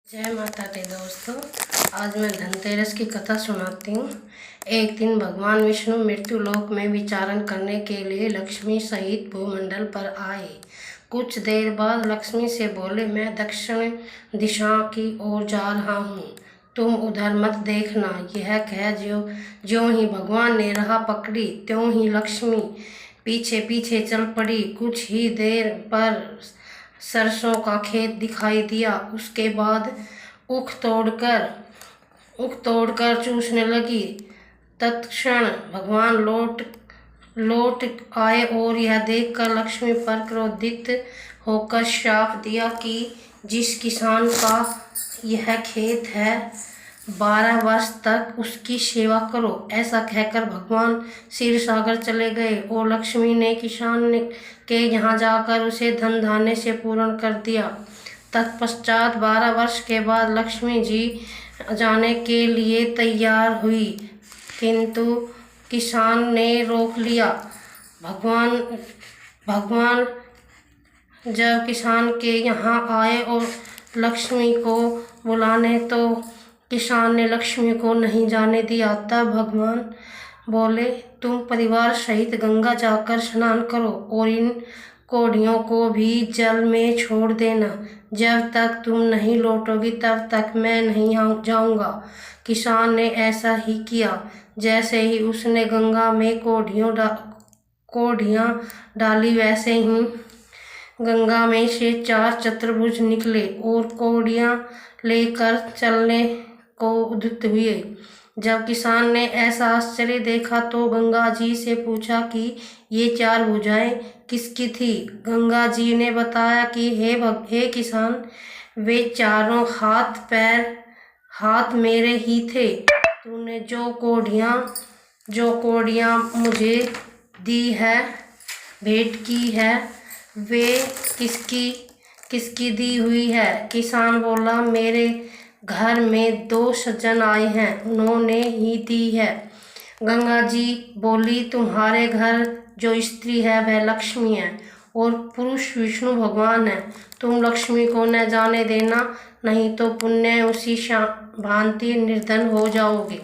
जय माता दी दोस्तों। आज मैं धनतेरस की कथा सुनाती हूँ। एक दिन भगवान विष्णु मृत्यु लोक में विचरण करने के लिए लक्ष्मी सहित भूमंडल पर आए। कुछ देर बाद लक्ष्मी से बोले, मैं दक्षिण दिशा की ओर जा रहा हूँ, तुम उधर मत देखना। यह कह ज्यों ही भगवान ने राह पकड़ी त्यों ही लक्ष्मी पीछे पीछे चल पड़ी। कुछ ही देर पर सरसों का खेत दिखाई दिया। उसके बाद उख तोड़कर चूसने लगी। तत्क्षण भगवान लौट आए और यह देखकर लक्ष्मी पर क्रोधित होकर श्राप दिया कि जिस किसान का यह खेत है 12 वर्ष तक उसकी सेवा करो। ऐसा कहकर भगवान क्षीर सागर चले गए और लक्ष्मी ने किसान के यहाँ जाकर उसे धन धान्य से पूर्ण कर दिया। तत्पश्चात 12 वर्ष के बाद लक्ष्मी जी जाने के लिए तैयार हुई, किंतु किसान ने रोक लिया। भगवान जब किसान के यहाँ आए और लक्ष्मी को बुलाने तो किसान ने लक्ष्मी को नहीं जाने दिया। तब भगवान बोले, तुम परिवार सहित गंगा जाकर स्नान करो और इन कोढ़ियों को भी जल में छोड़ देना। जब तक तुम नहीं लौटोगी तब तक मैं नहीं जाऊंगा। किसान ने ऐसा ही किया। जैसे ही उसने गंगा में कोढ़ियाँ डाली वैसे ही गंगा में से 4 चतुर्भुज निकले और कोढ़ियाँ लेकर चलने को उद्यत हुए। जब किसान ने ऐसा आश्चर्य देखा तो गंगा जी से पूछा कि ये 4 भुजाएं किसकी थी। गंगा जी ने बताया कि हे किसान, वे चारों हाथ मेरे ही थे। तूने जो कोढ़ियाँ मुझे दी है, भेंट की है, वे किसकी दी हुई है। किसान बोला, मेरे घर में 2 सज्जन आए हैं, उन्होंने ही दी है। गंगा जी बोली, तुम्हारे घर जो स्त्री है वह लक्ष्मी है और पुरुष विष्णु भगवान है। तुम लक्ष्मी को न जाने देना, नहीं तो पुण्य उसी भांति निर्धन हो जाओगे।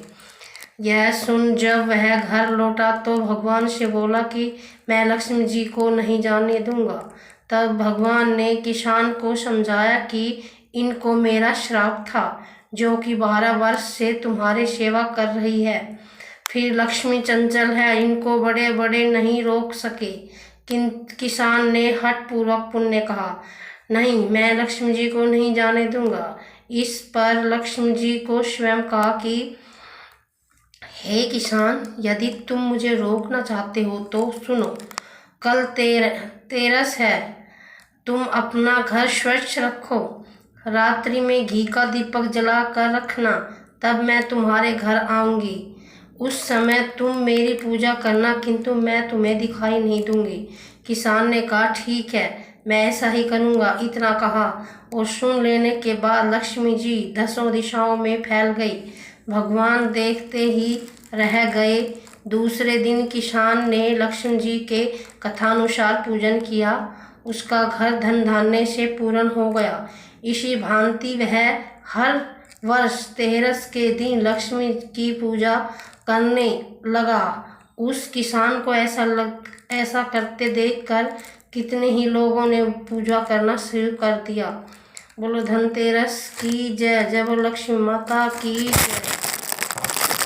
यह सुन जब वह घर लौटा तो भगवान से बोला कि मैं लक्ष्मी जी को नहीं जाने दूंगा। तब भगवान ने किसान को समझाया कि इनको मेरा श्राप था, जो कि 12 वर्ष से तुम्हारी सेवा कर रही है। फिर लक्ष्मी चंचल है, इनको बड़े बड़े नहीं रोक सके। किसान ने हठपूर्वक पुण्य कहा, नहीं, मैं लक्ष्मी जी को नहीं जाने दूंगा। इस पर लक्ष्मी जी को स्वयं कहा कि हे किसान, यदि तुम मुझे रोकना चाहते हो तो सुनो। कल तेरस है, तुम अपना घर स्वच्छ रखो। रात्रि में घी का दीपक जला कर रखना, तब मैं तुम्हारे घर आऊँगी। उस समय तुम मेरी पूजा करना, किंतु मैं तुम्हें दिखाई नहीं दूंगी। किसान ने कहा, ठीक है, मैं ऐसा ही करूँगा। इतना कहा और सुन लेने के बाद लक्ष्मी जी 10 दिशाओं में फैल गई। भगवान देखते ही रह गए। दूसरे दिन किसान ने लक्ष्मी जी के कथानुसार पूजन किया। उसका घर धन धान्य से पूर्ण हो गया। इसी भांति वह हर वर्ष तेरस के दिन लक्ष्मी की पूजा करने लगा। उस किसान को ऐसा करते देखकर कितने ही लोगों ने पूजा करना शुरू कर दिया। बोलो धनतेरस की जय। जय बोलो लक्ष्मी माता की जय।